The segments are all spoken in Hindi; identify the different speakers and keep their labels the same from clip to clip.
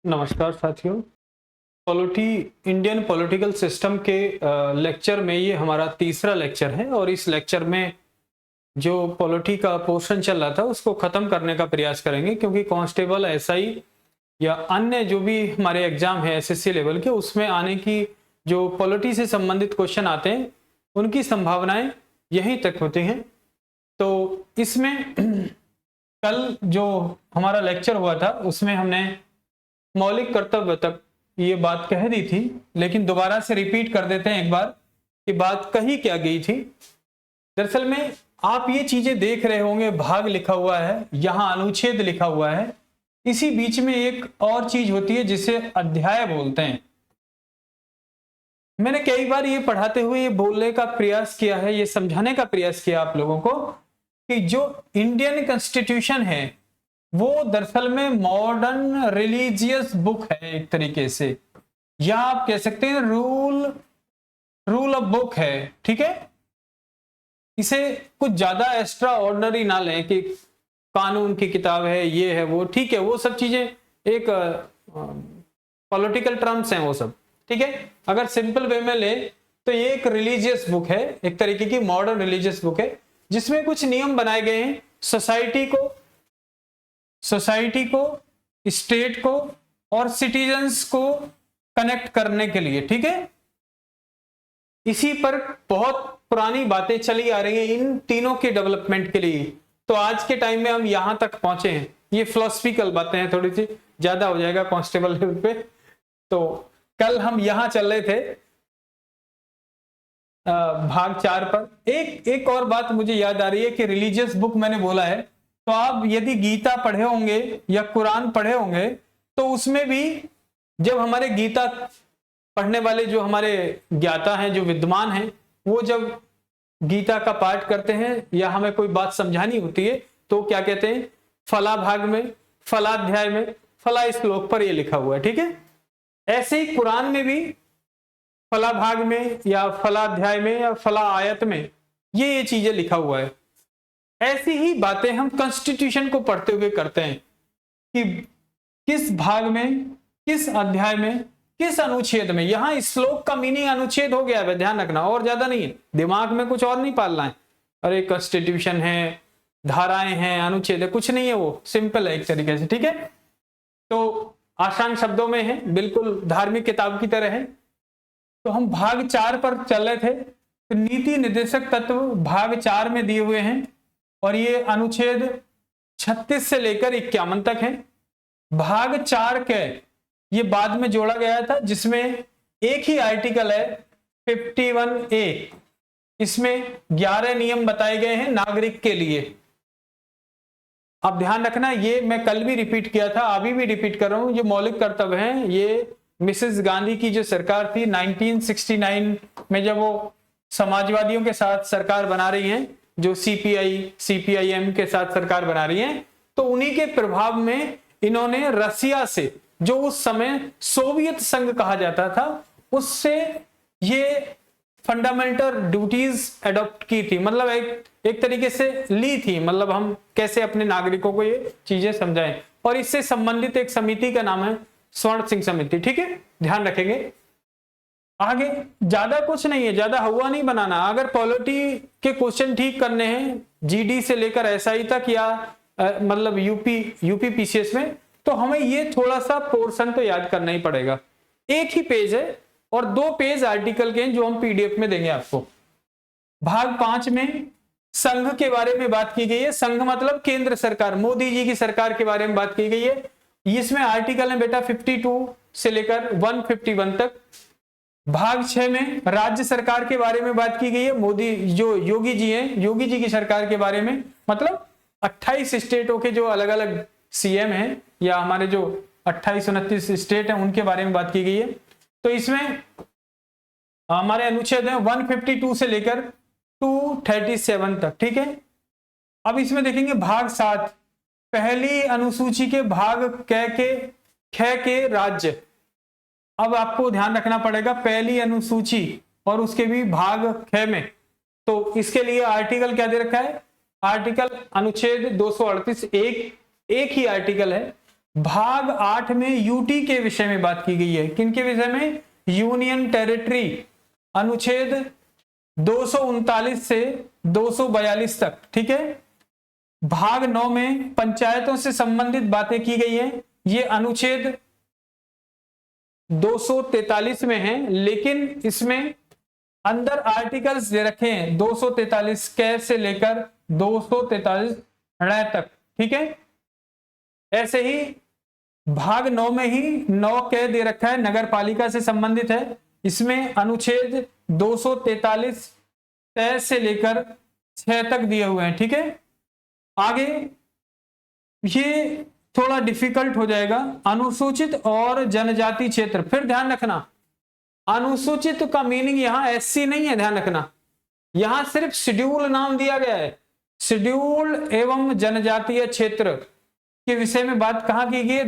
Speaker 1: नमस्कार साथियों। पॉलिटी इंडियन पॉलिटिकल सिस्टम के लेक्चर में ये हमारा तीसरा लेक्चर है और इस लेक्चर में जो पॉलिटी का पोर्शन चल रहा था उसको ख़त्म करने का प्रयास करेंगे, क्योंकि कांस्टेबल, एसआई या अन्य जो भी हमारे एग्जाम है एसएससी लेवल के, उसमें आने की जो पॉलिटी से संबंधित क्वेश्चन आते हैं उनकी संभावनाएं यहीं तक होती हैं। तो इसमें कल जो हमारा लेक्चर हुआ था उसमें हमने मौलिक कर्तव्य तक ये बात कह दी थी, लेकिन दोबारा से रिपीट कर देते हैं एक बार कि बात कही क्या गई थी। दरअसल में आप ये चीजें देख रहे होंगे, भाग लिखा हुआ है, यहां अनुच्छेद लिखा हुआ है, इसी बीच में एक और चीज होती है जिसे अध्याय बोलते हैं। मैंने कई बार ये पढ़ाते हुए ये बोलने का प्रयास किया है, ये समझाने का प्रयास किया आप लोगों को कि जो इंडियन कॉन्स्टिट्यूशन है वो दरअसल में मॉडर्न रिलीजियस बुक है एक तरीके से, या आप कह सकते हैं रूल ऑफ बुक है। ठीक है, इसे कुछ ज्यादा एक्स्ट्रा ऑर्डिनरी ना लें कि कानून की किताब है, ये है वो, ठीक है, वो सब चीजें एक पॉलिटिकल टर्म्स हैं वो सब, ठीक है। अगर सिंपल वे में ले तो ये एक रिलीजियस बुक है, एक तरीके की मॉडर्न रिलीजियस बुक है, जिसमें कुछ नियम बनाए गए हैं सोसाइटी को, स्टेट को और सिटीजन्स को कनेक्ट करने के लिए। ठीक है, इसी पर बहुत पुरानी बातें चली आ रही हैं इन तीनों के डेवलपमेंट के लिए। तो आज के टाइम में हम यहां तक पहुंचे हैं। ये फिलोसफिकल बातें हैं, थोड़ी सी ज्यादा हो जाएगा कांस्टेबल लेवल पे। तो कल हम यहां चल रहे थे भाग 4 पर। एक और बात मुझे याद आ रही है कि रिलीजियस बुक मैंने बोला है, तो आप यदि गीता पढ़े होंगे या कुरान पढ़े होंगे तो उसमें भी जब हमारे गीता पढ़ने वाले जो हमारे ज्ञाता हैं, जो विद्वान हैं, वो जब गीता का पाठ करते हैं या हमें कोई बात समझानी होती है तो क्या कहते हैं, फला भाग में, फलाध्याय में, फला श्लोक पर ये लिखा हुआ है। ठीक है, ऐसे ही कुरान में भी फला भाग में या फलाध्याय में या फला आयत में ये चीजें लिखा हुआ है। ऐसी ही बातें हम कॉन्स्टिट्यूशन को पढ़ते हुए करते हैं कि किस भाग में, किस अध्याय में, किस अनुच्छेद में। यहां श्लोक का मीनिंग अनुच्छेद हो गया है, ध्यान रखना, और ज्यादा नहीं है, दिमाग में कुछ और नहीं पालना है। अरे कॉन्स्टिट्यूशन है, धाराएं हैं, अनुच्छेद है, कुछ नहीं है, वो सिंपल है एक तरीके से। ठीक है, तो आसान शब्दों में है, बिल्कुल धार्मिक किताब की तरह है। तो हम भाग 4 पर चल रहे थे। तो नीति निर्देशक तत्व भाग 4 में दिए हुए हैं और ये अनुच्छेद 36 से लेकर 51 तक है। भाग 4 के ये बाद में जोड़ा गया था, जिसमें एक ही आर्टिकल है 51A। इसमें 11 नियम बताए गए हैं नागरिक के लिए। अब ध्यान रखना, ये मैं कल भी रिपीट किया था, अभी भी रिपीट कर रहा हूं, जो मौलिक कर्तव्य हैं ये मिसेस गांधी की जो सरकार थी 1969 में, जब वो समाजवादियों के साथ सरकार बना रही हैं, जो सीपीआईएम के साथ सरकार बना रही हैं, तो उन्हीं के प्रभाव में इन्होंने रसिया से, जो उस समय सोवियत संघ कहा जाता था, उससे ये फंडामेंटल ड्यूटीज अडॉप्ट की थी, मतलब एक तरीके से ली थी, मतलब हम कैसे अपने नागरिकों को ये चीजें समझाएं। और इससे संबंधित एक समिति का नाम है स्वर्ण सिंह समिति। ठीक है, ध्यान रखेंगे। आगे ज्यादा कुछ नहीं है, ज्यादा हवा नहीं बनाना। अगर पॉलिटी के क्वेश्चन ठीक करने हैं जीडी से लेकर एसआई तक, या मतलब यूपी पीसीएस में, तो हमें ये थोड़ा सा पोर्शन तो याद करना ही पड़ेगा। एक ही पेज है और 2 पेज आर्टिकल के हैं जो हम पीडीएफ में देंगे आपको। भाग 5 में संघ के बारे में बात की गई है। संघ मतलब केंद्र सरकार, मोदी जी की सरकार के बारे में बात की गई है। इसमें आर्टिकल है बेटा 52 से लेकर 151 तक। भाग 6 में राज्य सरकार के बारे में बात की गई है। मोदी जो योगी जी हैं, योगी जी की सरकार के बारे में, मतलब 28 स्टेटों के जो अलग अलग सीएम हैं, या हमारे जो 28-29 स्टेट हैं, उनके बारे में बात की गई है। तो इसमें हमारे अनुच्छेद हैं 152 से लेकर 237 तक। ठीक है, अब इसमें देखेंगे भाग 7, पहली अनुसूची के भाग ख के राज्य। अब आपको ध्यान रखना पड़ेगा, पहली अनुसूची और उसके भी भाग ख में, तो इसके लिए आर्टिकल क्या दे रखा है, आर्टिकल अनुच्छेद 238, एक ही आर्टिकल है। भाग 8 में यूटी के विषय में बात की गई है। किनके विषय में? यूनियन टेरिटरी, अनुच्छेद 239 से 242 तक, ठीक है। भाग 9 में पंचायतों से संबंधित बातें की गई है, ये अनुच्छेद 243 में है, लेकिन इसमें अंदर आर्टिकल्स दे रखे हैं 243 क से लेकर 243 ण तक, ठीक है। ऐसे ही भाग 9 में ही 9 क दे रखा है, नगर पालिका से संबंधित है, इसमें अनुच्छेद 243 क से लेकर 6 तक दिए हुए हैं, ठीक है। आगे ये थोड़ा डिफिकल्ट हो जाएगा, अनुसूचित और जनजाति क्षेत्र। फिर ध्यान रखना, अनुसूचित का मीनिंग यहां एससी नहीं है, ध्यान रखना, यहां सिर्फ शेड्यूल नाम दिया गया है। शेड्यूल एवं जनजातीय क्षेत्र के विषय में बात कहां की गई है?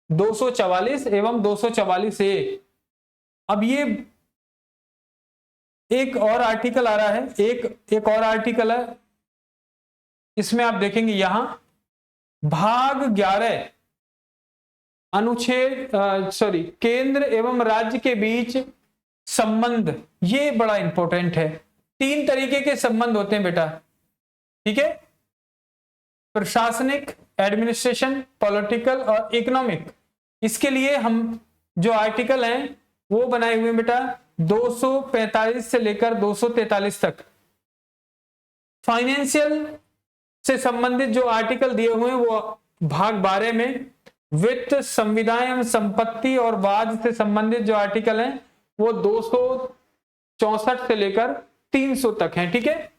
Speaker 1: 244 एवं 244A। अब ये एक और आर्टिकल आ रहा है, एक और आर्टिकल है, इसमें आप देखेंगे यहां भाग 11 अनुच्छेद केंद्र एवं राज्य के बीच संबंध, ये बड़ा इंपॉर्टेंट है। 3 तरीके के संबंध होते हैं बेटा, ठीक है, प्रशासनिक, एडमिनिस्ट्रेशन, पॉलिटिकल और इकोनॉमिक। इसके लिए हम जो आर्टिकल हैं वो बनाए हुए हैं बेटा 245 से लेकर 243 तक। फाइनेंशियल से संबंधित जो आर्टिकल दिए हुए हैं वो भाग 12 में, वित्त, संविदा एवं संपत्ति और वाद से संबंधित जो आर्टिकल हैं वो 264 से लेकर 300 तक हैं, ठीक है।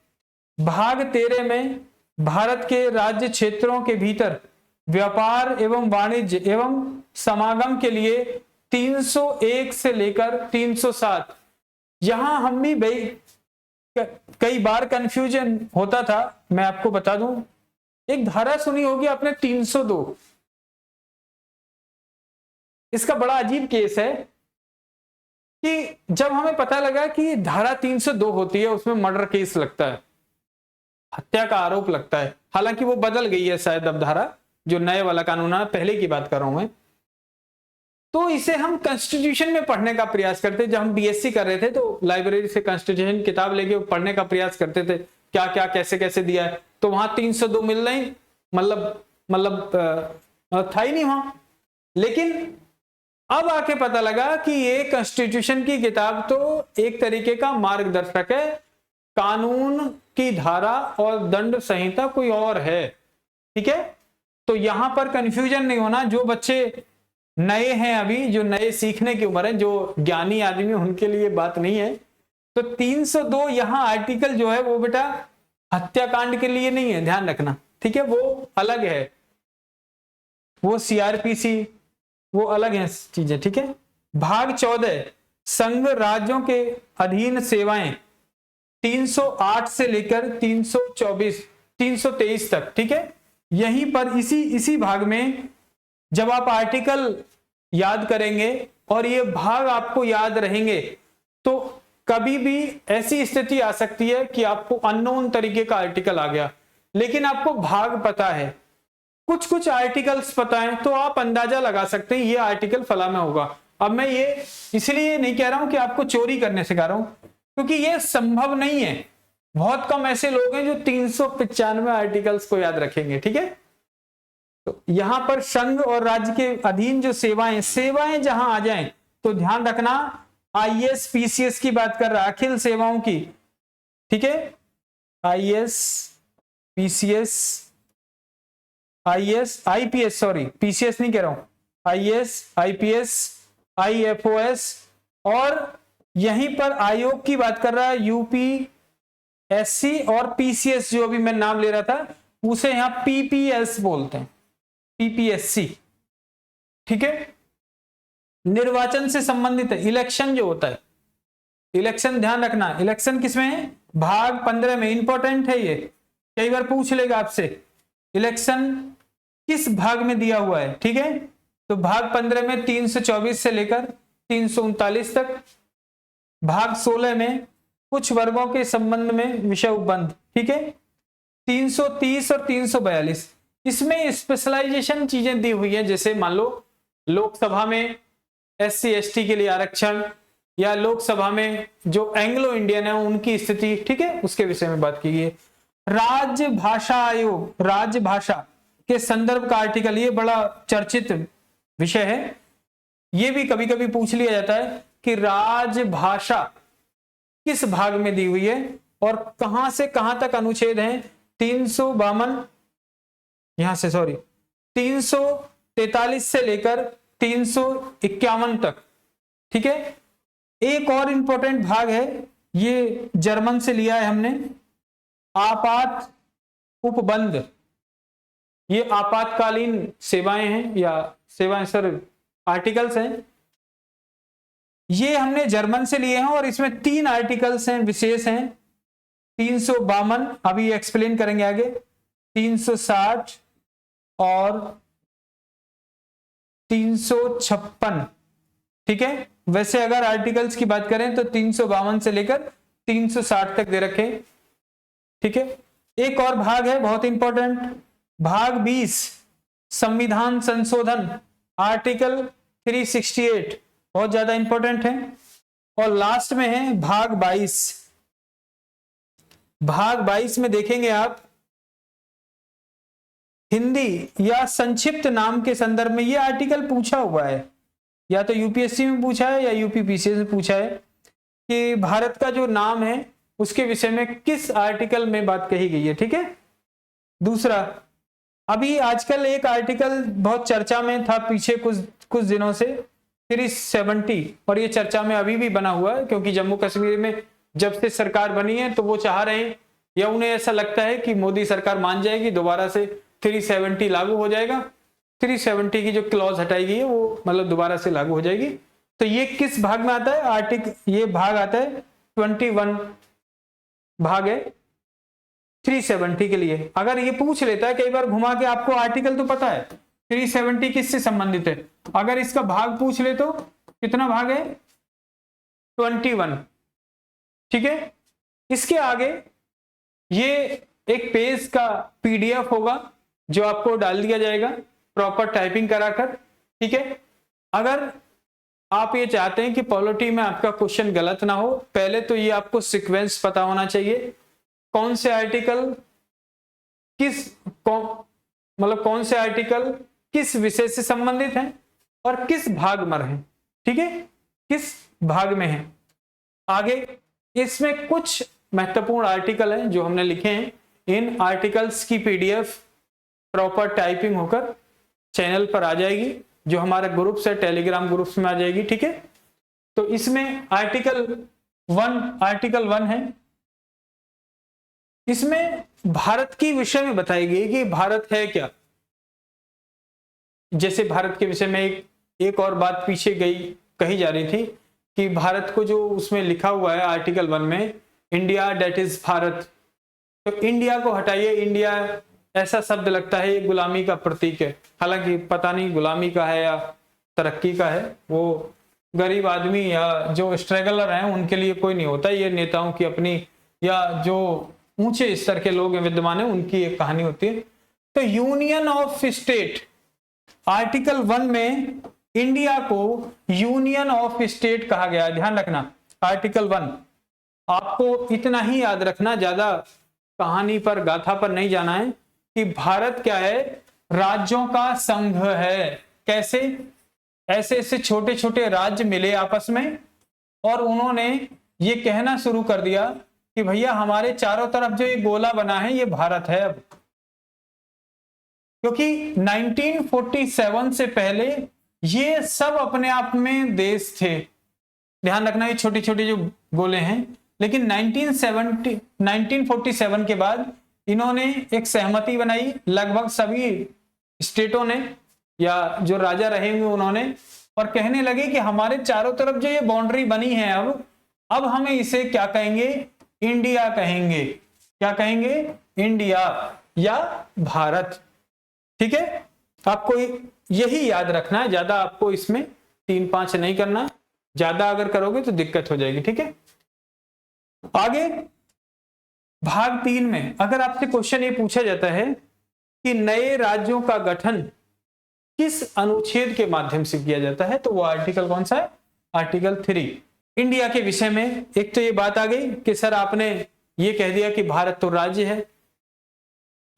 Speaker 1: भाग 13 में भारत के राज्य क्षेत्रों के भीतर व्यापार एवं वाणिज्य एवं समागम के लिए 301 से लेकर 307। यहां हम भी भाई कई बार कंफ्यूजन होता था, मैं आपको बता दूं, एक धारा सुनी होगी आपने 302, इसका बड़ा अजीब केस है कि जब हमें पता लगा कि धारा 302 होती है उसमें मर्डर केस लगता है, हत्या का आरोप लगता है, हालांकि वो बदल गई है शायद अब धारा, जो नए वाला कानून है, पहले की बात कर रहा हूं मैं। तो इसे हम कॉन्स्टिट्यूशन में पढ़ने का प्रयास करते, जब हम बीएससी कर रहे थे तो लाइब्रेरी से कॉन्स्टिट्यूशन किताब लेके पढ़ने का प्रयास करते थे, क्या क्या कैसे कैसे दिया है, तो वहां 302 मिल नहीं, मतलब था ही नहीं वहां। लेकिन अब आके पता लगा कि ये कॉन्स्टिट्यूशन की किताब तो एक तरीके का मार्गदर्शक है, कानून की धारा और दंड संहिता कोई और है, ठीक है। तो यहां पर कंफ्यूजन नहीं होना, जो बच्चे नए हैं अभी, जो नए सीखने की उम्र है, जो ज्ञानी आदमी उनके लिए बात नहीं है। तो 302 यहां आर्टिकल जो है वो बेटा हत्याकांड के लिए नहीं है, ध्यान रखना, ठीक है, वो अलग है, वो सीआरपीसी, वो अलग है चीजें, ठीक है। भाग 14 संघ राज्यों के अधीन सेवाएं 308 से लेकर 323 तक, ठीक है। यहीं पर इसी भाग में जब आप आर्टिकल याद करेंगे और ये भाग आपको याद रहेंगे तो कभी भी ऐसी स्थिति आ सकती है कि आपको अननोन तरीके का आर्टिकल आ गया, लेकिन आपको भाग पता है, कुछ आर्टिकल्स पता है, तो आप अंदाजा लगा सकते हैं ये आर्टिकल फला में होगा। अब मैं ये इसलिए नहीं कह रहा हूं कि आपको चोरी करने सिखा रहा हूं, क्योंकि ये संभव नहीं है, बहुत कम ऐसे लोग हैं जो 395 आर्टिकल्स को याद रखेंगे, ठीक है। तो यहां पर संघ और राज्य के अधीन जो सेवाएं जहां आ जाएं तो ध्यान रखना, आईएएस पीसीएस की बात कर रहा, अखिल सेवाओं की, ठीक है, IAS PCS IPS, sorry PCS नहीं कह रहा हूं, आईएएस आईपीएस आईएफओएस, और यहीं पर आयोग की बात कर रहा है, यूपीएससी और पीसीएस, जो अभी मैं नाम ले रहा था उसे यहां पीपीएस बोलते हैं, पीपीएससी, ठीक है। निर्वाचन से संबंधित है, इलेक्शन जो होता है, इलेक्शन ध्यान रखना, इलेक्शन किसमें है? भाग 15 में, इंपॉर्टेंट है ये, कई बार पूछ लेगा आपसे इलेक्शन किस भाग में दिया हुआ है, ठीक है। तो भाग 15 में 324 से लेकर 339 तक, भाग 16 में कुछ वर्गों के संबंध में विषय उपबंध, ठीक है, 330 और 342। इसमें स्पेशलाइजेशन चीजें दी हुई है, जैसे मान लो लोकसभा में SC ST के लिए आरक्षण, या लोकसभा में जो एंग्लो इंडियन है उनकी स्थिति, ठीक है, उसके विषय में बात की गई है। राजभाषा आयोग, राजभाषा के संदर्भ का आर्टिकल, ये बड़ा चर्चित विषय है। ये भी कभी कभी पूछ लिया जाता है कि राजभाषा किस भाग में दी हुई है और कहां से कहां तक अनुच्छेद है। 352 यहां से, सॉरी, 343 से लेकर 351 तक, ठीक है। एक और इंपॉर्टेंट भाग है, ये जर्मन से लिया है हमने, आपात उपबंध। ये आपातकालीन सेवाएं हैं, या सेवाएं सर आर्टिकल्स हैं, ये हमने जर्मन से लिए हैं और इसमें 3 आर्टिकल्स हैं, विशेष हैं। 352 अभी एक्सप्लेन करेंगे आगे, 360 और 356, ठीक है। वैसे अगर आर्टिकल्स की बात करें तो 352 से लेकर 360 तक दे रखे, ठीक है। एक और भाग है बहुत इंपॉर्टेंट, भाग 20 संविधान संशोधन, आर्टिकल 368, बहुत ज्यादा इंपॉर्टेंट है। और लास्ट में है भाग 22। भाग 22 में देखेंगे आप हिंदी या संक्षिप्त नाम के संदर्भ में, ये आर्टिकल पूछा हुआ है, या तो यूपीएससी में पूछा है या यूपीपीसीएस में पूछा है कि भारत का जो नाम है उसके विषय में किस आर्टिकल में बात कही गई है, ठीक है। दूसरा, अभी आजकल एक आर्टिकल बहुत चर्चा में था पीछे कुछ दिनों से, 370, और ये चर्चा में अभी भी बना हुआ है, क्योंकि जम्मू कश्मीर में जब से सरकार बनी है तो वो चाह रहे हैं, या उन्हें ऐसा लगता है कि मोदी सरकार मान जाएगी, दोबारा से 370 लागू हो जाएगा। 370 की जो क्लॉज हटाई गई है वो मतलब दोबारा से लागू हो जाएगी। तो ये किस भाग में आता है आर्टिकल, ये भाग आता है 21 भाग है 370 के लिए। अगर ये पूछ लेता है कई बार घुमा के, आपको आर्टिकल तो पता है 370 किससे संबंधित है, अगर इसका भाग पूछ ले तो कितना भाग है 21, ठीक है। इसके आगे ये एक पेज का PDF होगा जो आपको डाल दिया जाएगा प्रॉपर टाइपिंग कराकर, ठीक है। अगर आप ये चाहते हैं कि पॉलिटी में आपका क्वेश्चन गलत ना हो, पहले तो ये आपको सीक्वेंस पता होना चाहिए, कौन से आर्टिकल कौन से आर्टिकल किस विषय से संबंधित है और किस भाग में है, ठीक है, किस भाग में है। आगे इसमें कुछ महत्वपूर्ण आर्टिकल हैं जो हमने लिखे हैं, इन आर्टिकल्स की PDF प्रॉपर टाइपिंग होकर चैनल पर आ जाएगी, जो हमारा ग्रुप्स है टेलीग्राम ग्रुप्स में आ जाएगी, ठीक है। तो इसमें आर्टिकल 1 है, इसमें भारत की विषय में बताई गई कि भारत है क्या। जैसे भारत के विषय में एक और बात पीछे कही जा रही थी कि भारत को जो उसमें लिखा हुआ है आर्टिकल 1 में, इंडिया डेट इज भारत, तो इंडिया को हटाइए, इंडिया ऐसा शब्द लगता है ये गुलामी का प्रतीक है, हालांकि पता नहीं गुलामी का है या तरक्की का है, वो गरीब आदमी या जो स्ट्रगलर हैं उनके लिए कोई नहीं होता, ये नेताओं की अपनी, या जो ऊंचे स्तर के लोग विद्यमान है उनकी एक कहानी होती है। तो यूनियन ऑफ स्टेट, आर्टिकल 1 में इंडिया को यूनियन ऑफ स्टेट कहा गया है, ध्यान रखना। आर्टिकल 1 आपको इतना ही याद रखना, ज्यादा कहानी पर गाथा पर नहीं जाना है, कि भारत क्या है, राज्यों का संघ है। कैसे? ऐसे ऐसे छोटे छोटे राज्य मिले आपस में और उन्होंने ये कहना शुरू कर दिया कि भैया हमारे चारों तरफ जो ये गोला बना है ये भारत है। अब क्योंकि 1947 से पहले ये सब अपने आप में देश थे, ध्यान रखना, ये छोटे छोटे जो गोले हैं, लेकिन 1947 के बाद इन्होंने एक सहमति बनाई, लगभग सभी स्टेटों ने या जो राजा रहेंगे उन्होंने, और कहने लगे कि हमारे चारों तरफ जो ये बाउंड्री बनी है अब हमें इसे क्या कहेंगे, इंडिया कहेंगे। क्या कहेंगे? इंडिया या भारत, ठीक है। आपको यही याद रखना है, ज्यादा आपको इसमें 3-5 नहीं करना, ज्यादा अगर करोगे तो दिक्कत हो जाएगी, ठीक है। आगे भाग 3 में अगर आपसे क्वेश्चन ये पूछा जाता है कि नए राज्यों का गठन किस अनुच्छेद के माध्यम से किया जाता है, तो वो आर्टिकल कौन सा है, आर्टिकल 3। इंडिया के विषय में एक तो ये बात आ गई कि सर आपने ये कह दिया कि भारत तो राज्य है,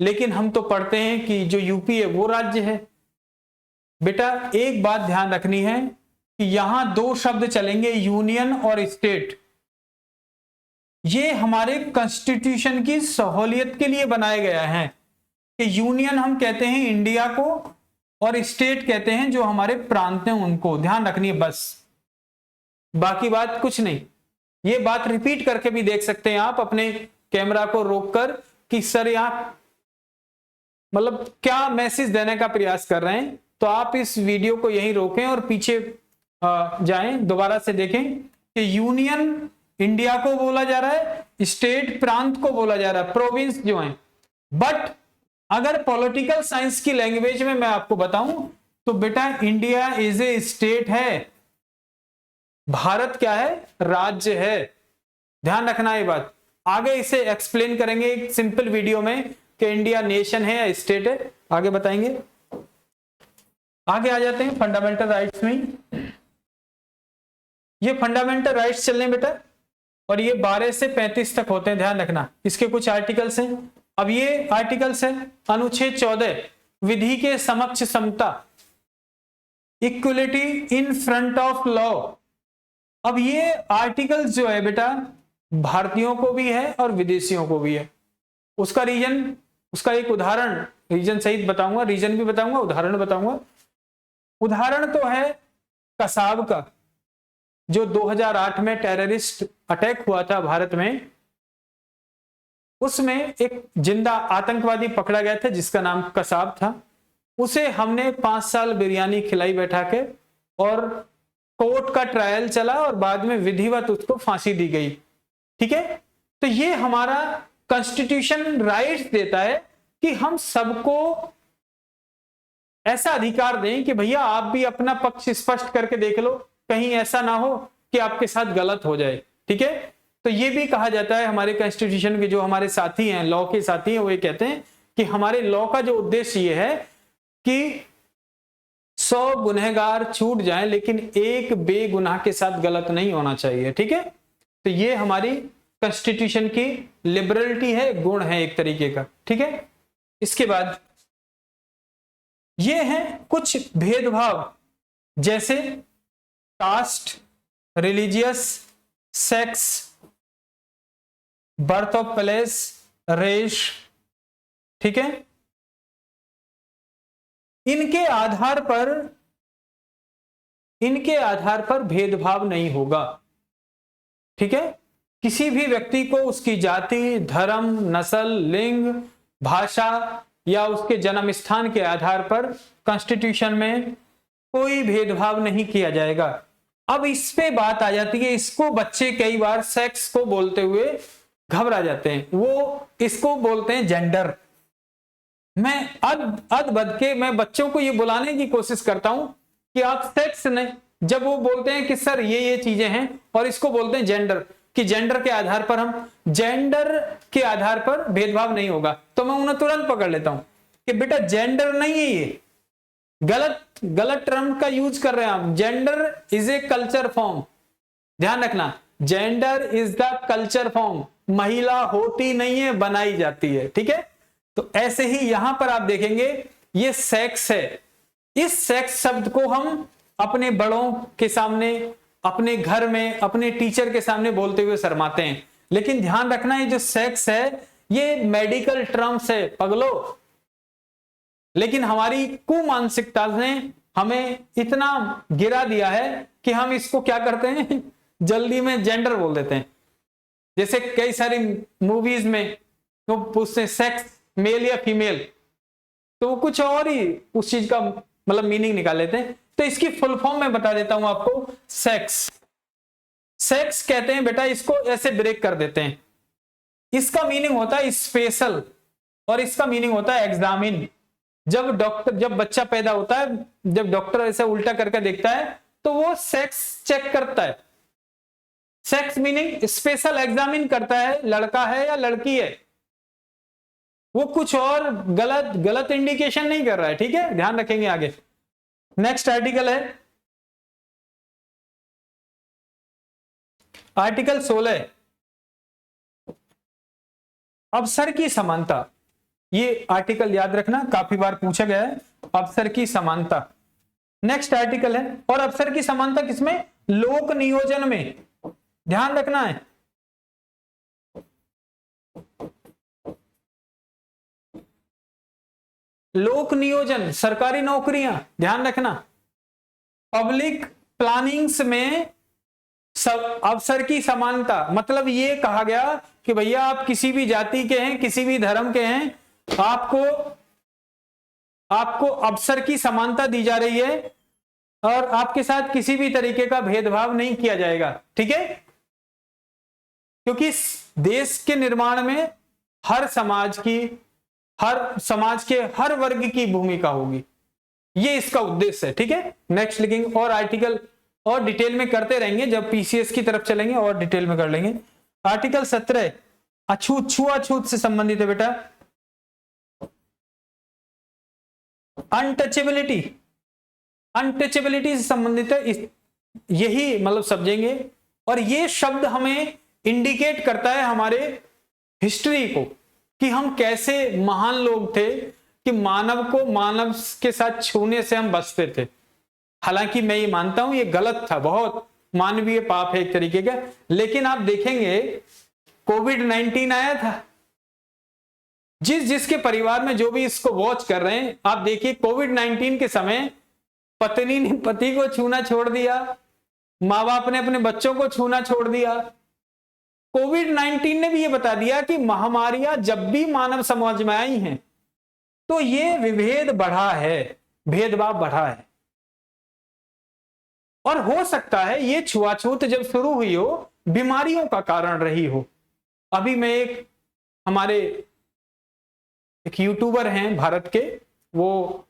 Speaker 1: लेकिन हम तो पढ़ते हैं कि जो यूपी है वो राज्य है। बेटा एक बात ध्यान रखनी है कि यहां दो शब्द चलेंगे, यूनियन और स्टेट। ये हमारे कॉन्स्टिट्यूशन की सहूलियत के लिए बनाया गया है कि यूनियन हम कहते हैं इंडिया को और स्टेट कहते हैं जो हमारे प्रांत हैं उनको, ध्यान रखनी है बस, बाकी बात कुछ नहीं। ये बात रिपीट करके भी देख सकते हैं आप अपने कैमरा को रोककर कि सर यहां मतलब क्या मैसेज देने का प्रयास कर रहे हैं, तो आप इस वीडियो को यहीं रोकें और पीछे जाएं, दोबारा से देखें कि यूनियन इंडिया को बोला जा रहा है, स्टेट प्रांत को बोला जा रहा है, प्रोविंस जो है। बट अगर पॉलिटिकल साइंस की लैंग्वेज में मैं आपको बताऊं तो बेटा इंडिया इज ए स्टेट है, भारत क्या है, राज्य है। ध्यान रखना ये बात, आगे इसे एक्सप्लेन करेंगे एक सिंपल वीडियो में कि इंडिया नेशन है या स्टेट है, आगे बताएंगे। आगे आ जाते हैं फंडामेंटल राइट्स में। ये फंडामेंटल राइट्स चल रहे बेटा और ये 12 से 35 तक होते हैं, ध्यान रखना। इसके कुछ आर्टिकल्स हैं। अब ये आर्टिकल्स है अनुच्छेद 14 विधि के समक्ष समता, equality in front of law. अब ये आर्टिकल्स जो है बेटा भारतीयों को भी है और विदेशियों को भी है। उसका रीजन, उसका एक उदाहरण रीजन सहित बताऊंगा, रीजन भी बताऊंगा, उदाहरण बताऊंगा। उदाहरण तो है कसाब का, जो 2008 में टेररिस्ट अटैक हुआ था भारत में, उसमें एक जिंदा आतंकवादी पकड़ा गया था जिसका नाम कसाब था। उसे हमने 5 साल बिरयानी खिलाई बैठा के और कोर्ट का ट्रायल चला और बाद में विधिवत उसको फांसी दी गई। ठीक है, तो ये हमारा कॉन्स्टिट्यूशन राइट्स देता है कि हम सबको ऐसा अधिकार दें कि भैया आप भी अपना पक्ष स्पष्ट करके देख लो, कहीं ऐसा ना हो कि आपके साथ गलत हो जाए। ठीक है, तो ये भी कहा जाता है हमारे कॉन्स्टिट्यूशन के जो हमारे साथी हैं, लॉ के साथी हैं, वो ये कहते हैं कि हमारे लॉ का जो उद्देश्य ये है कि 100 गुनहगार छूट जाएं लेकिन एक बेगुनाह के साथ गलत नहीं होना चाहिए। ठीक है, तो ये हमारी कॉन्स्टिट्यूशन की लिबरलिटी है, गुण है एक तरीके का। ठीक है, इसके बाद ये हैं कुछ भेदभाव, जैसे caste, religious, sex, birth of place, race. ठीक है, इनके आधार पर भेदभाव नहीं होगा। ठीक है, किसी भी व्यक्ति को उसकी जाति, धर्म, नस्ल, लिंग, भाषा या उसके जन्म स्थान के आधार पर कॉन्स्टिट्यूशन में कोई भेदभाव नहीं किया जाएगा। अब इस पे बात आ जाती है, इसको बच्चे कई बार सेक्स को बोलते हुए घबरा जाते हैं, वो इसको बोलते हैं जेंडर। मैं अद बद के मैं बच्चों को ये बुलाने की कोशिश करता हूं कि आप सेक्स नहीं, जब वो बोलते हैं कि सर ये चीजें हैं और इसको बोलते हैं जेंडर, कि जेंडर के आधार पर हम जेंडर के आधार पर भेदभाव नहीं होगा, तो मैं उन्हें तुरंत पकड़ लेता हूं कि बेटा जेंडर नहीं है, ये गलत टर्म का यूज कर रहे हैं आप। Gender is a culture form, ध्यान रखना, gender is the culture form. महिला होती नहीं है, बनाई जाती है। ठीक है, तो ऐसे ही यहां पर आप देखेंगे ये सेक्स है। इस सेक्स शब्द को हम अपने बड़ों के सामने, अपने घर में, अपने टीचर के सामने बोलते हुए शर्माते हैं, लेकिन ध्यान रखना ये जो सेक्स है ये मेडिकल टर्म्स है पगलो। लेकिन हमारी कुमानसिकता ने हमें इतना गिरा दिया है कि हम इसको क्या करते हैं, जल्दी में जेंडर बोल देते हैं। जैसे कई सारी मूवीज में तो पूछते हैं सेक्स मेल या फीमेल, तो वो कुछ और ही उस चीज का मतलब मीनिंग निकाल लेते हैं। तो इसकी फुल फॉर्म में बता देता हूं आपको। सेक्स कहते हैं बेटा, इसको ऐसे ब्रेक कर देते हैं। इसका मीनिंग होता है स्पेशल और इसका मीनिंग होता है एग्जामिन। जब बच्चा पैदा होता है, जब डॉक्टर ऐसे उल्टा करके देखता है तो वो सेक्स चेक करता है। सेक्स मीनिंग स्पेशल एग्जामिन करता है, लड़का है या लड़की है। वो कुछ और गलत गलत इंडिकेशन नहीं कर रहा है, ठीक है, ध्यान रखेंगे आगे। नेक्स्ट आर्टिकल है आर्टिकल 16, अवसर की समानता। ये आर्टिकल याद रखना, काफी बार पूछा गया है, अवसर की समानता। नेक्स्ट आर्टिकल है, और अवसर की समानता किसमें? लोक नियोजन में, ध्यान रखना है। लोक नियोजन, सरकारी नौकरियां, ध्यान रखना। पब्लिक प्लानिंग्स में सब अवसर की समानता, मतलब ये कहा गया कि भैया आप किसी भी जाति के हैं, किसी भी धर्म के हैं, आपको अवसर की समानता दी जा रही है और आपके साथ किसी भी तरीके का भेदभाव नहीं किया जाएगा, ठीक है। क्योंकि देश के निर्माण में हर समाज के हर वर्ग की भूमिका होगी, ये इसका उद्देश्य है, ठीक है। नेक्स्ट लिखेंगे, और आर्टिकल और डिटेल में करते रहेंगे, जब पीसीएस की तरफ चलेंगे और डिटेल में कर लेंगे। आर्टिकल 17 छुआछूत से संबंधित है बेटा। अनटचेबिलिटी से संबंधित है, यही मतलब समझेंगे। और ये शब्द हमें इंडिकेट करता है हमारे हिस्ट्री को, कि हम कैसे महान लोग थे, कि मानव को मानव के साथ छूने से हम बचते थे। हालांकि मैं ये मानता हूं ये गलत था, बहुत मानवीय पाप है एक तरीके का। लेकिन आप देखेंगे कोविड-19 आया था, जिसके परिवार में जो भी इसको वॉच कर रहे हैं, आप देखिए कोविड-19 के समय पत्नी ने पति को छूना छोड़ दिया, माँ बाप ने अपने बच्चों को छूना छोड़ दिया। कोविड-19 ने भी ये बता दिया कि महामारियां जब भी मानव समाज में आई हैं तो ये विभेद बढ़ा है, भेदभाव बढ़ा है। और हो सकता है ये छुआछूत जब शुरू हुई हो बीमारियों का कारण रही हो। अभी मैं हमारे एक यूट्यूबर हैं भारत के, वो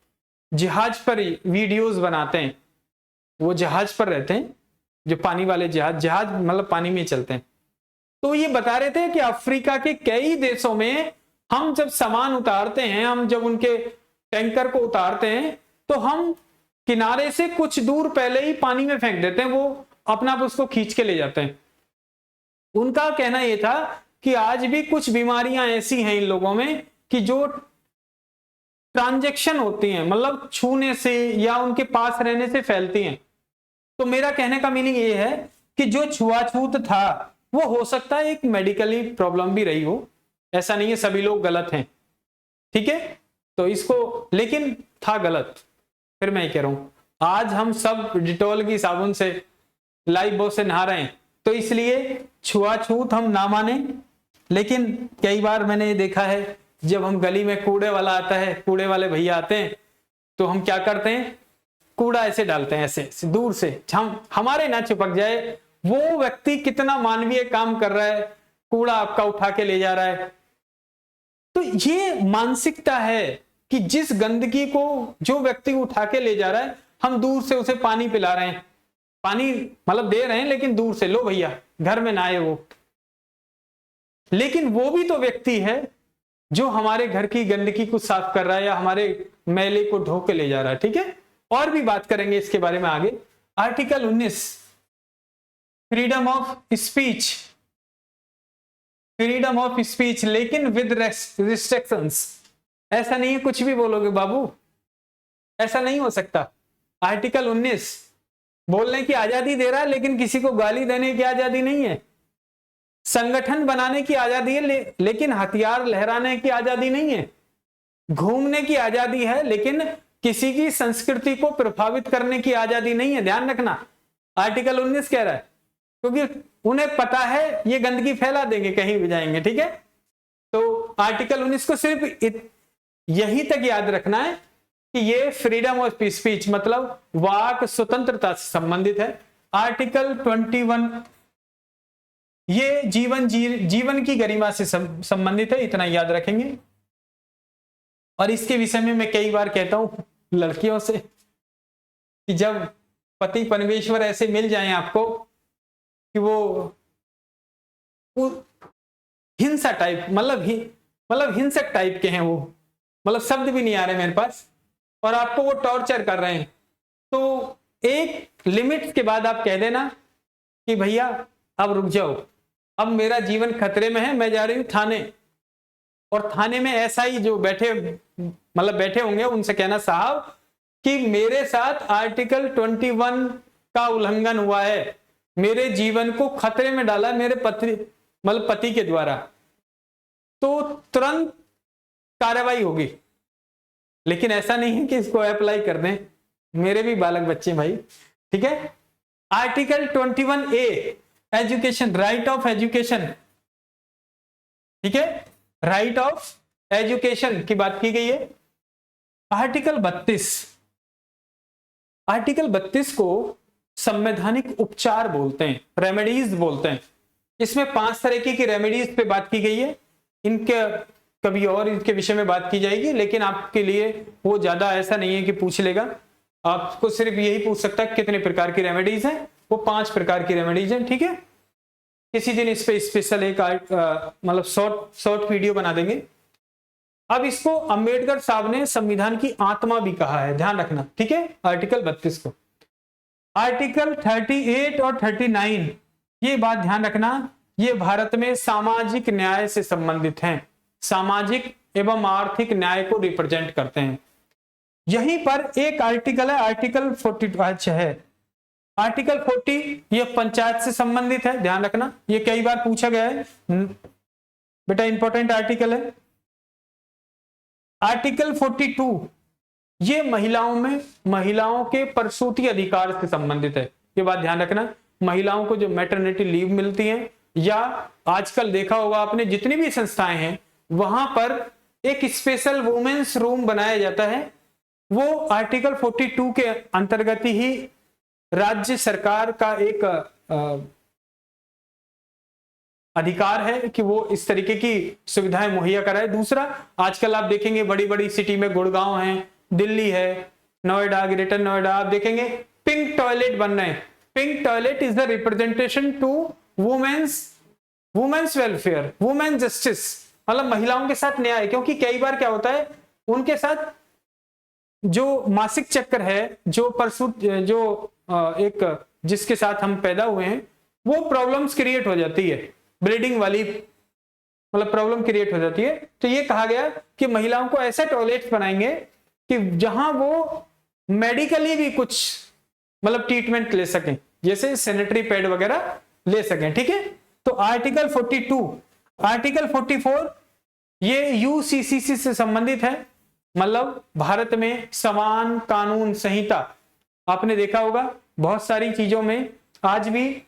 Speaker 1: जहाज पर वीडियोस बनाते हैं, वो जहाज पर रहते हैं, जो पानी वाले जहाज मतलब पानी में चलते हैं। तो ये बता रहे थे कि अफ्रीका के कई देशों में हम जब सामान उतारते हैं, हम जब उनके टैंकर को उतारते हैं, तो हम किनारे से कुछ दूर पहले ही पानी में फेंक देते हैं, वो अपना आप उसको खींच के ले जाते हैं। उनका कहना यह था कि आज भी कुछ बीमारियां ऐसी हैं इन लोगों में कि जो ट्रांजैक्शन होती हैं, मतलब छूने से या उनके पास रहने से फैलती हैं। तो मेरा कहने का मीनिंग ये है कि जो छुआछूत था वो हो सकता है एक मेडिकली प्रॉब्लम भी रही हो, ऐसा नहीं है सभी लोग गलत हैं, ठीक है। तो इसको, लेकिन था गलत। फिर मैं कह रहा हूं आज हम सब डिटॉल की साबुन से, लाइफ बॉय से नहा रहे हैं, तो इसलिए छुआछूत हम ना माने। लेकिन कई बार मैंने देखा है जब हम गली में कूड़े वाला आता है, कूड़े वाले भैया आते हैं, तो हम क्या करते हैं, कूड़ा ऐसे डालते हैं, ऐसे दूर से, हमारे ना चिपक जाए। वो व्यक्ति कितना मानवीय काम कर रहा है, कूड़ा आपका उठा के ले जा रहा है। तो ये मानसिकता है कि जिस गंदगी को जो व्यक्ति उठा के ले जा रहा है, हम दूर से उसे पानी पिला रहे हैं, पानी मतलब दे रहे हैं, लेकिन दूर से, लो भैया घर में ना आए वो। लेकिन वो भी तो व्यक्ति है जो हमारे घर की गंदगी को साफ कर रहा है या हमारे मैले को ढो के ले जा रहा है, ठीक है। और भी बात करेंगे इसके बारे में आगे। Article 19, freedom of speech, freedom of speech, लेकिन विद रिस्ट्रिक्शंस। ऐसा नहीं है कुछ भी बोलोगे बाबू, ऐसा नहीं हो सकता। आर्टिकल 19 बोलने की आजादी दे रहा है, लेकिन किसी को गाली देने की आजादी नहीं है। संगठन बनाने की आजादी है, लेकिन हथियार लहराने की आजादी नहीं है। घूमने की आजादी है, लेकिन किसी की संस्कृति को प्रभावित करने की आजादी नहीं है, ध्यान रखना। आर्टिकल 19 कह रहा है, क्योंकि उन्हें पता है ये गंदगी फैला देंगे कहीं भी जाएंगे, ठीक है। तो आर्टिकल 19 को सिर्फ यहीं तक याद रखना है कि ये फ्रीडम ऑफ स्पीच मतलब वाक स्वतंत्रता से संबंधित है। आर्टिकल 21 ये जीवन की गरिमा से संबंधित है, इतना याद रखेंगे। और इसके विषय में मैं कई बार कहता हूं लड़कियों से कि जब पति परमेश्वर ऐसे मिल जाएं आपको कि वो हिंसा टाइप, मतलब मतलब हिंसक टाइप के हैं वो, मतलब शब्द भी नहीं आ रहे मेरे पास, और आपको वो टॉर्चर कर रहे हैं। तो एक लिमिट के बाद आप कह देना कि भैया अब रुक जाओ, अब मेरा जीवन खतरे में है, मैं जा रही हूं थाने। और थाने में एसआई जो बैठे होंगे उनसे कहना, साहब कि मेरे साथ आर्टिकल 21 का उल्लंघन हुआ है, मेरे जीवन को खतरे में डाला मेरे पति के द्वारा, तो तुरंत कार्रवाई होगी। लेकिन ऐसा नहीं है कि इसको अप्लाई कर दें, मेरे भी बालक बच्चे भाई, ठीक है। Article 21A education, right of education, ठीक है, राइट ऑफ एजुकेशन की बात की गई है। आर्टिकल 32 को संवैधानिक उपचार बोलते हैं, रेमेडीज बोलते हैं। इसमें 5 तरीके की रेमेडीज पे बात की गई है, इनके कभी और इनके विषय में बात की जाएगी, लेकिन आपके लिए वो ज्यादा ऐसा नहीं है कि पूछ लेगा, आपको सिर्फ यही पूछ सकता है कितने प्रकार की रेमेडीज हैं, वो 5 प्रकार की रेमेडीज हैं, ठीक है। किसी दिन इस पे स्पेशल एक मतलब शॉर्ट वीडियो बना देंगे। अब इसको अंबेडकर साहब ने संविधान की आत्मा भी कहा है, ध्यान रखना, ठीक है। आर्टिकल 32 को, आर्टिकल 38 और 39 ये बात ध्यान रखना, ये भारत में सामाजिक न्याय से संबंधित हैं, सामाजिक एवं आर्थिक न्याय को रिप्रेजेंट करते हैं। यहीं पर एक आर्टिकल है, आर्टिकल 42 है, आर्टिकल 40 ये पंचायत से संबंधित है, ध्यान रखना, ये कई बार पूछा गया है बेटा, इंपॉर्टेंट आर्टिकल है। आर्टिकल 42 ये महिलाओं के प्रसूति अधिकार से संबंधित है, ये बात ध्यान रखना। महिलाओं को जो मैटरनिटी लीव मिलती है, या आजकल देखा होगा आपने जितनी भी संस्थाएं हैं वहां पर एक स्पेशल वुमेन्स रूम बनाया जाता है, वो आर्टिकल 42 के अंतर्गत ही राज्य सरकार का एक अधिकार है कि वो इस तरीके की सुविधाएं मुहैया कराए। दूसरा, आजकल आप देखेंगे बड़ी बड़ी सिटी में, गुड़गांव है, दिल्ली है, नोएडा, ग्रेटर नोएडा, आप देखेंगे पिंक टॉयलेट बन रहे हैं। Pink toilet is the representation to women's welfare, women justice, मतलब महिलाओं के साथ न्याय। क्योंकि कई बार क्या होता है, उनके साथ जो मासिक चक्र है, जो एक जिसके साथ हम पैदा हुए हैं, वो प्रॉब्लम्स क्रिएट हो जाती है, ब्लीडिंग वाली मतलब प्रॉब्लम क्रिएट हो जाती है। तो ये कहा गया कि महिलाओं को ऐसे टॉयलेट्स बनाएंगे कि जहां वो मेडिकली भी कुछ मतलब ट्रीटमेंट ले सकें, जैसे सैनिटरी पैड वगैरह ले सकें, ठीक है। तो आर्टिकल 42, आर्टिकल 44 ये यूसीसीसी से संबंधित है, मतलब भारत में समान कानून संहिता। आपने देखा होगा बहुत सारी चीजों में आज भी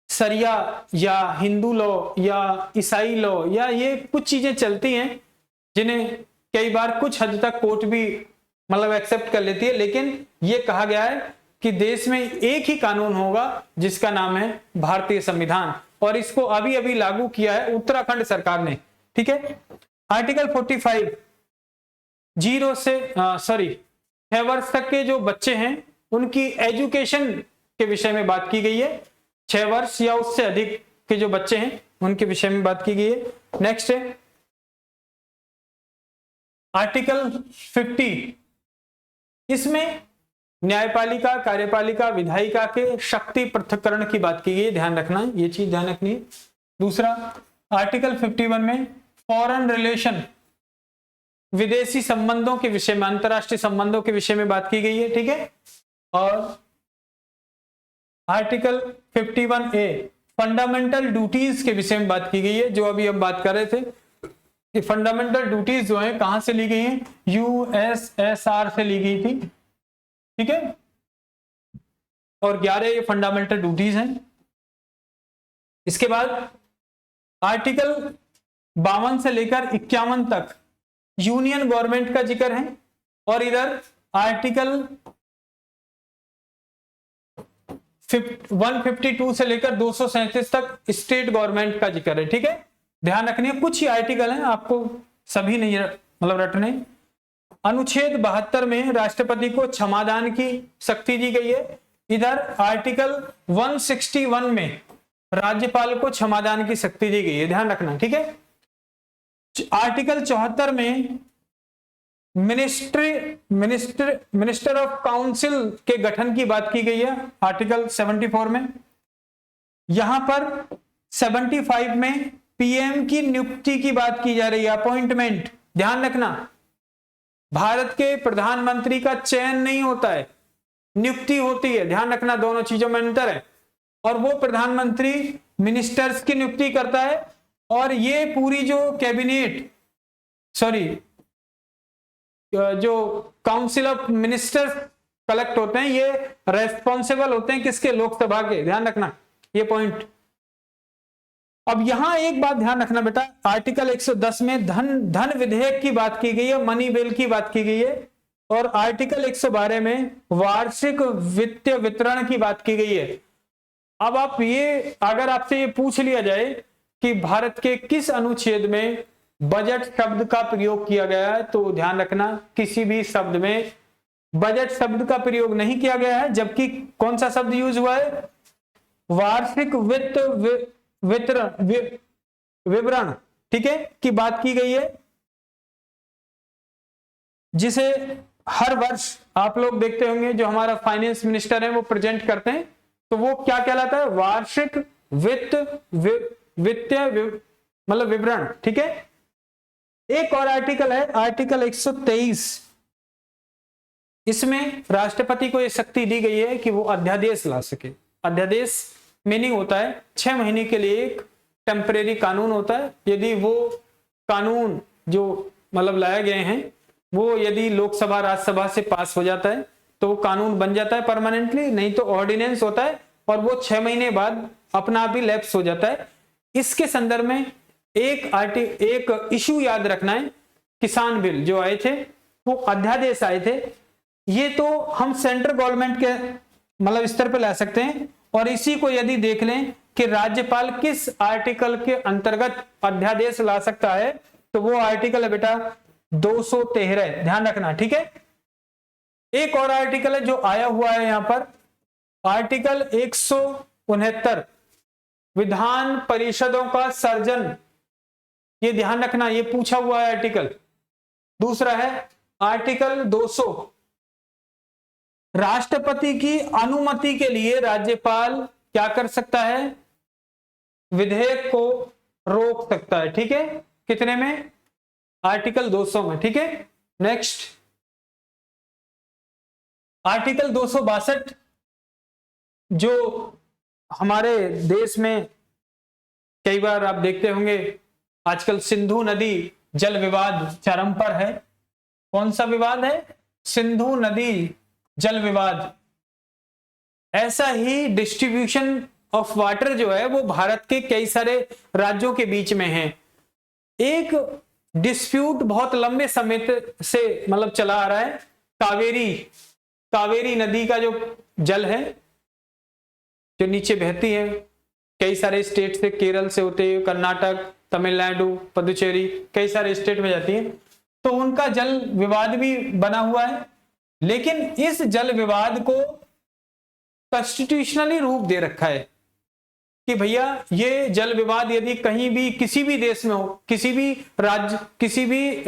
Speaker 1: सरिया या हिंदू लॉ या ईसाई लॉ या ये कुछ चीजें चलती हैं, जिन्हें कई बार कुछ हद तक कोर्ट भी मतलब एक्सेप्ट कर लेती है। लेकिन ये कहा गया है कि देश में एक ही कानून होगा जिसका नाम है भारतीय संविधान, और इसको अभी अभी लागू किया है उत्तराखंड सरकार ने, ठीक है। आर्टिकल 45 6 वर्ष तक के जो बच्चे हैं उनकी एजुकेशन के विषय में बात की गई है। 6 वर्ष या उससे अधिक के जो बच्चे हैं उनके विषय में बात की गई है। नेक्स्ट है आर्टिकल 50, इसमें न्यायपालिका, कार्यपालिका, विधायिका के शक्ति पृथक्करण की बात की गई है, ध्यान रखना, ये चीज ध्यान रखनी है। दूसरा, आर्टिकल 51 में फॉरेन रिलेशन, विदेशी संबंधों के विषय में, अंतरराष्ट्रीय संबंधों के विषय में बात की गई है, ठीक है। और आर्टिकल 51A फंडामेंटल ड्यूटीज के विषय में बात की गई है, जो अभी हम बात कर रहे थे कि फंडामेंटल ड्यूटीज जो है कहां से ली गई हैं, यूएसएसआर से ली गई थी, ठीक है। और 11 ये फंडामेंटल ड्यूटीज हैं। इसके बाद आर्टिकल 52 से लेकर 51 तक यूनियन गवर्नमेंट का जिक्र है, और इधर आर्टिकल 152 से लेकर 237 तक स्टेट गवर्नमेंट का जिक्र है, ठीक है। ध्यान रखनी है, कुछ ही आर्टिकल हैं, आपको सभी नहीं मतलब रटने। अनुच्छेद 72 में राष्ट्रपति को क्षमादान की शक्ति दी गई है। इधर आर्टिकल 161 में राज्यपाल को क्षमादान की शक्ति दी गई है, ध्यान रखना, ठीक है। आर्टिकल 74 में मिनिस्टर ऑफ काउंसिल के गठन की बात की गई है आर्टिकल 74 में। यहां पर 75 में पीएम की नियुक्ति की बात की जा रही है, अपॉइंटमेंट। ध्यान रखना, भारत के प्रधानमंत्री का चयन नहीं होता है, नियुक्ति होती है। ध्यान रखना, दोनों चीजों में अंतर है। और वो प्रधानमंत्री मिनिस्टर्स की नियुक्ति करता है, और ये पूरी जो कैबिनेट जो काउंसिल ऑफ मिनिस्टर्स कलेक्ट होते हैं, ये रेस्पॉन्सिबल होते हैं किसके? लोकसभा के। ध्यान रखना ये पॉइंट। अब यहां एक बात ध्यान रखना बेटा, आर्टिकल 110 में धन विधेयक की बात की गई है, मनी बिल की बात की गई है। और आर्टिकल 112 में वार्षिक वित्तीय वितरण की बात की गई है। अब आप ये, अगर आपसे ये पूछ लिया जाए कि भारत के किस अनुच्छेद में बजट शब्द का प्रयोग किया गया है, तो ध्यान रखना किसी भी शब्द में बजट शब्द का प्रयोग नहीं किया गया है, जबकि कौन सा शब्द यूज हुआ है? वार्षिक वित्त वितरण विवरण, ठीक है, की बात की गई है, जिसे हर वर्ष आप लोग देखते होंगे जो हमारा फाइनेंस मिनिस्टर है वो प्रेजेंट करते हैं। तो वो क्या कहलाता है? वार्षिक वित्तीय मतलब विवरण, ठीक है। एक और आर्टिकल है आर्टिकल 123। इसमें राष्ट्रपति को यह शक्ति दी गई है कि वो अध्यादेश ला सके। अध्यादेश मीनिंग होता है 6 महीने के लिए एक टेम्परेरी कानून होता है। यदि वो कानून जो मतलब लाए गए हैं वो यदि लोकसभा राज्यसभा से पास हो जाता है तो वो कानून बन जाता है परमानेंटली, नहीं तो ऑर्डिनेंस होता है और वो 6 महीने बाद अपना आप ही लैप्स हो जाता है। इसके संदर्भ में एक इशू याद रखना है, किसान बिल जो आए थे वो अध्यादेश आए थे। ये तो हम सेंट्रल गवर्नमेंट के मतलब स्तर पर ला सकते हैं, और इसी को यदि देख लें कि राज्यपाल किस आर्टिकल के अंतर्गत अध्यादेश ला सकता है, तो वो आर्टिकल है बेटा 213। ध्यान रखना, ठीक है। एक और आर्टिकल है जो आया हुआ है यहां पर, आर्टिकल 169 विधान परिषदों का सर्जन। ये ध्यान रखना, ये पूछा हुआ है आर्टिकल। दूसरा है आर्टिकल 200 राष्ट्रपति की अनुमति के लिए राज्यपाल क्या कर सकता है? विधेयक को रोक सकता है, ठीक है। कितने में? आर्टिकल 200 में, ठीक है। नेक्स्ट आर्टिकल 262 जो हमारे देश में कई बार आप देखते होंगे आजकल सिंधु नदी जल विवाद चरम पर है। कौन सा विवाद है? सिंधु नदी जल विवाद। ऐसा ही डिस्ट्रीब्यूशन ऑफ वाटर जो है वो भारत के कई सारे राज्यों के बीच में है। एक डिस्प्यूट बहुत लंबे समय से मतलब चला आ रहा है, कावेरी नदी का जो जल है जो नीचे बहती है कई सारे स्टेट से, केरल से होते हुए कर्नाटक, तमिलनाडु, पुदुचेरी, कई सारे स्टेट में जाती है, तो उनका जल विवाद भी बना हुआ है। लेकिन इस जल विवाद को कॉन्स्टिट्यूशनली रूप दे रखा है कि भैया ये जल विवाद यदि कहीं भी किसी भी देश में हो, किसी भी राज्य, किसी भी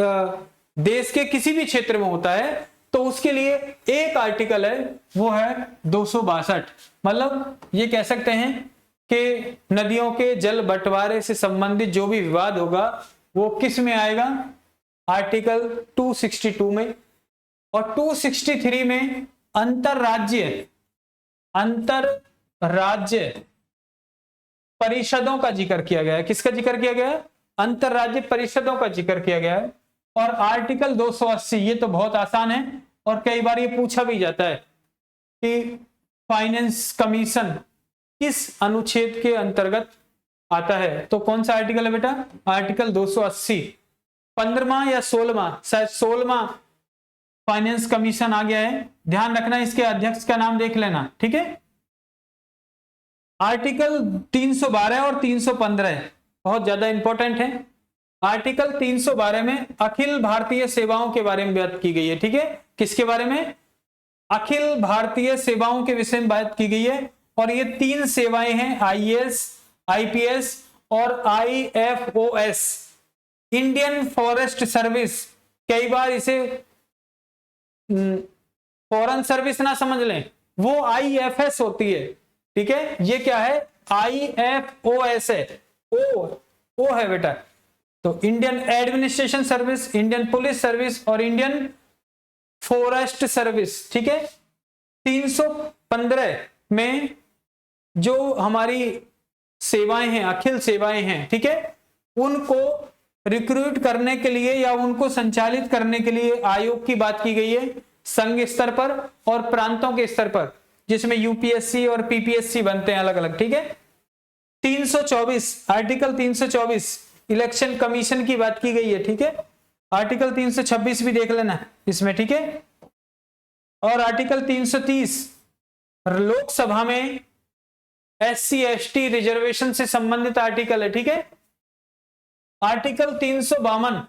Speaker 1: देश के किसी भी क्षेत्र में होता है, तो उसके लिए एक आर्टिकल है, वो है 262। मतलब ये कह सकते हैं कि नदियों के जल बंटवारे से संबंधित जो भी विवाद होगा वो किस में आएगा? आर्टिकल 262 में। और 263 में अंतरराज्य परिषदों का जिक्र किया गया है। किसका जिक्र किया गया है? अंतरराज्य परिषदों का जिक्र किया गया है। और आर्टिकल 280, ये तो बहुत आसान है और कई बार ये पूछा भी जाता है कि फाइनेंस कमीशन किस अनुच्छेद के अंतर्गत आता है, तो कौन सा आर्टिकल है बेटा? आर्टिकल 280। 15वां या 16वां, शायद 16वां फाइनेंस कमीशन आ गया है। ध्यान रखना, इसके अध्यक्ष का नाम देख लेना, ठीक है। आर्टिकल 312 और 315 बहुत ज्यादा इंपॉर्टेंट है। आर्टिकल 312 में अखिल भारतीय सेवाओं के बारे में बात की गई है, ठीक है। किसके बारे में? अखिल भारतीय सेवाओं के विषय में बात की गई है। और ये 3 सेवाएं हैं, आईएएस, आईपीएस और आईएफओएस। इंडियन फॉरेस्ट सर्विस, कई बार इसे फॉरेन सर्विस ना समझ लें, वो IFS होती है, ठीक है। ये क्या है, IFOS है, ओ है बेटा। तो Indian administration service, Indian police service और इंडियन फॉरेस्ट सर्विस, ठीक है। 315 में जो हमारी सेवाएं हैं, अखिल सेवाएं हैं, ठीक है, उनको रिक्रूट करने के लिए या उनको संचालित करने के लिए आयोग की बात की गई है, संघ स्तर पर और प्रांतों के स्तर पर, जिसमें UPSC और PPSC बनते हैं अलग अलग, ठीक है। 324 आर्टिकल 324 इलेक्शन कमीशन की बात की गई है, ठीक है। आर्टिकल 326 भी देख लेना इसमें, ठीक है। और आर्टिकल 330 लोकसभा में SC ST रिजर्वेशन से संबंधित आर्टिकल है, ठीक है। आर्टिकल 352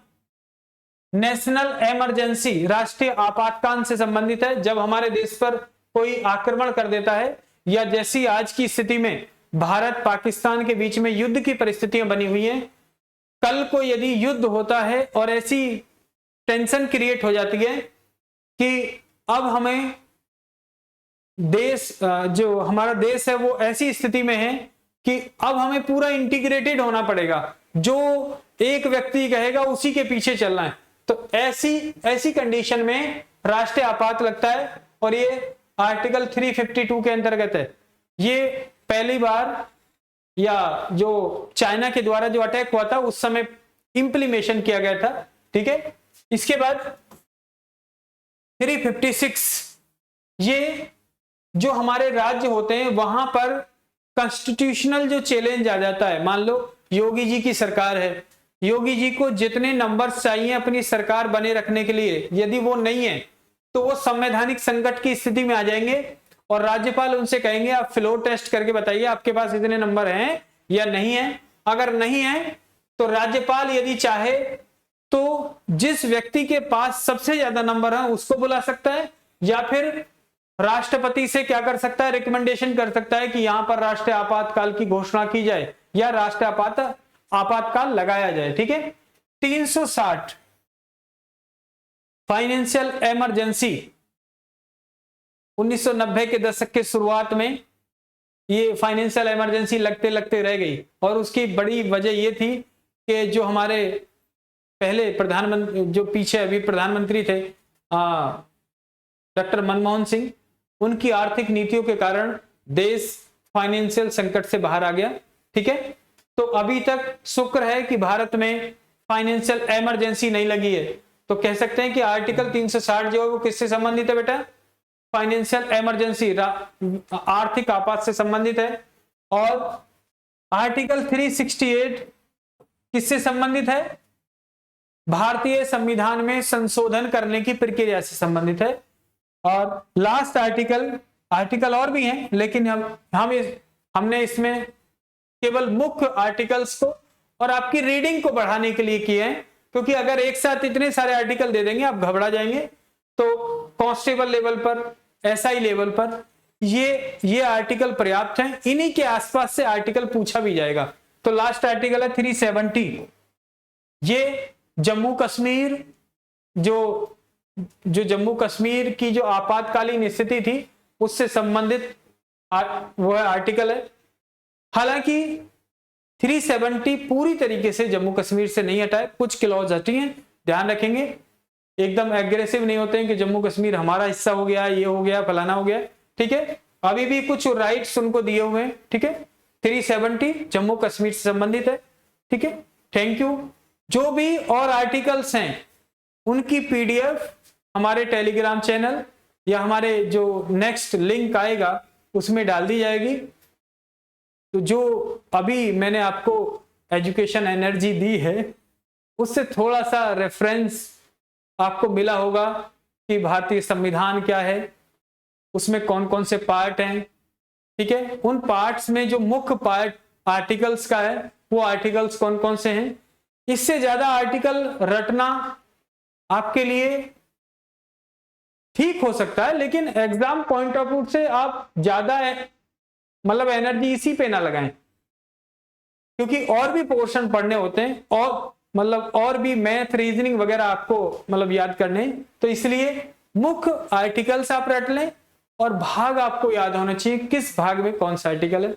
Speaker 1: नेशनल इमरजेंसी, राष्ट्रीय आपातकाल से संबंधित है। जब हमारे देश पर कोई आक्रमण कर देता है, या जैसी आज की स्थिति में भारत पाकिस्तान के बीच में युद्ध की परिस्थितियां बनी हुई हैं, कल को यदि युद्ध होता है और ऐसी टेंशन क्रिएट हो जाती है कि अब हमें देश, जो हमारा देश है वो ऐसी स्थिति में है कि अब हमें पूरा इंटीग्रेटेड होना पड़ेगा, जो एक व्यक्ति कहेगा उसी के पीछे चलना है, तो ऐसी कंडीशन में राष्ट्रीय आपात लगता है। और ये आर्टिकल 352 के अंतर्गत है। ये पहली बार, या जो चाइना के द्वारा जो अटैक हुआ था उस समय इंप्लीमेशन किया गया था, ठीक है। इसके बाद 356, ये जो हमारे राज्य होते हैं वहां पर कॉन्स्टिट्यूशनल जो चैलेंज आ जाता है, मान लो योगी जी की सरकार है, योगी जी को जितने नंबर्स चाहिए अपनी सरकार बने रखने के लिए, यदि वो नहीं है तो वो संवैधानिक संकट की स्थिति में आ जाएंगे और राज्यपाल उनसे कहेंगे आप फ्लोर टेस्ट करके बताइए आपके पास इतने नंबर हैं या नहीं है। अगर नहीं है तो राज्यपाल यदि चाहे तो जिस व्यक्ति के पास सबसे ज्यादा नंबर है उसको बुला सकता है, या फिर राष्ट्रपति से क्या कर सकता है, रिकमेंडेशन कर सकता है कि यहां पर राष्ट्रीय आपातकाल की घोषणा की जाए या राष्ट्रीय आपातकाल लगाया जाए, ठीक है। 360 फाइनेंशियल इमरजेंसी, 1990 के दशक के शुरुआत में ये फाइनेंशियल इमरजेंसी लगते लगते रह गई, और उसकी बड़ी वजह ये थी कि जो हमारे पहले प्रधानमंत्री, जो पीछे अभी प्रधानमंत्री थे डॉक्टर मनमोहन सिंह, उनकी आर्थिक नीतियों के कारण देश फाइनेंशियल संकट से बाहर आ गया, ठीक है। तो अभी तक शुक्र है कि भारत में फाइनेंशियल इमरजेंसी नहीं लगी है। तो कह सकते हैं कि आर्टिकल 360 जो है वो किससे संबंधित है बेटा, फाइनेंशियल इमरजेंसी, आर्थिक आपात से संबंधित है। और आर्टिकल 368 किससे संबंधित है, भारतीय संविधान में संशोधन करने की प्रक्रिया से संबंधित है। और लास्ट आर्टिकल और भी हैं, लेकिन हमने इसमें केवल मुख्य आर्टिकल्स को और आपकी रीडिंग को बढ़ाने के लिए किए हैं, क्योंकि अगर एक साथ इतने सारे आर्टिकल दे देंगे आप घबरा जाएंगे। तो कांस्टेबल लेवल पर, SI लेवल पर ये आर्टिकल पर्याप्त हैं, इन्हीं के आसपास से आर्टिकल पूछा भी जाएगा। तो लास्ट आर्टिकल है 370, ये जम्मू कश्मीर, जो जम्मू कश्मीर की जो आपातकालीन स्थिति थी उससे संबंधित वह आर्टिकल है। हालांकि 370 पूरी तरीके से जम्मू कश्मीर से नहीं हटा है, कुछ क्लॉज हटी हैं, ध्यान रखेंगे। एकदम एग्रेसिव नहीं होते हैं कि जम्मू कश्मीर हमारा हिस्सा हो गया, ये हो गया, फलाना हो गया, ठीक है। अभी भी कुछ राइट्स उनको दिए हुए हैं, ठीक है। 370 जम्मू कश्मीर से संबंधित है, ठीक है। Thank you. जो भी और आर्टिकल्स हैं उनकी PDF हमारे टेलीग्राम चैनल या हमारे जो नेक्स्ट लिंक आएगा उसमें डाल दी जाएगी। तो जो अभी मैंने आपको एजुकेशन एनर्जी दी है उससे थोड़ा सा रेफरेंस आपको मिला होगा कि भारतीय संविधान क्या है, उसमें कौन कौन से पार्ट हैं, ठीक है। उन पार्ट्स में जो मुख्य पार्ट आर्टिकल्स का है वो आर्टिकल्स कौन कौन से हैं। इससे ज्यादा आर्टिकल रटना आपके लिए ठीक हो सकता है, लेकिन एग्जाम पॉइंट ऑफ व्यू से आप ज्यादा मतलब एनर्जी इसी पे ना लगाएं, क्योंकि और भी पोर्शन पढ़ने होते हैं। और मतलब और भी मैथ रीजनिंग वगैरह आपको मतलब याद करने, तो इसलिए मुख्य आर्टिकल्स आप रट लें और भाग आपको याद होना चाहिए किस भाग में कौन सा आर्टिकल है।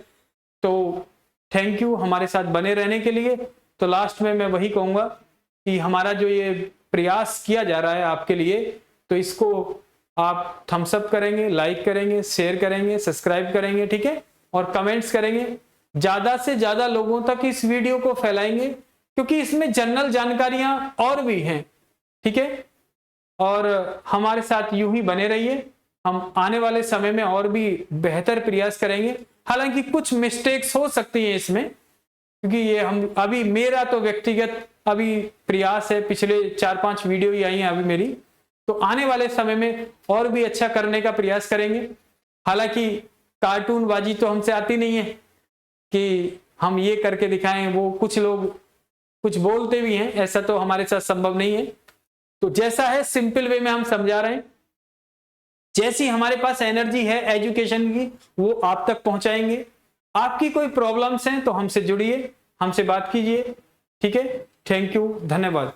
Speaker 1: तो थैंक यू हमारे साथ बने रहने के लिए। तो लास्ट में मैं वही कहूंगा कि हमारा जो ये प्रयास किया जा रहा है आपके लिए, तो इसको आप थम्स अप करेंगे, लाइक करेंगे, शेयर करेंगे, सब्सक्राइब करेंगे, ठीक है, और कमेंट्स करेंगे, ज्यादा से ज्यादा लोगों तक इस वीडियो को फैलाएंगे, क्योंकि इसमें जनरल जानकारियां और भी हैं, ठीक है। और हमारे साथ यूं ही बने रहिए, हम आने वाले समय में और भी बेहतर प्रयास करेंगे। हालांकि कुछ मिस्टेक्स हो सकती हैं इसमें, क्योंकि ये हम अभी मेरा तो व्यक्तिगत अभी प्रयास है, पिछले 4-5 वीडियो ही आई हैं अभी मेरी, तो आने वाले समय में और भी अच्छा करने का प्रयास करेंगे। हालांकि कार्टूनबाजी तो हमसे आती नहीं है कि हम ये करके दिखाएं, वो कुछ लोग कुछ बोलते भी हैं, ऐसा तो हमारे साथ संभव नहीं है। तो जैसा है सिंपल वे में हम समझा रहे हैं, जैसी हमारे पास एनर्जी है एजुकेशन की वो आप तक पहुंचाएंगे। आपकी कोई प्रॉब्लम्स हैं तो हमसे जुड़िए, हमसे बात कीजिए, ठीक है। थैंक यू, धन्यवाद।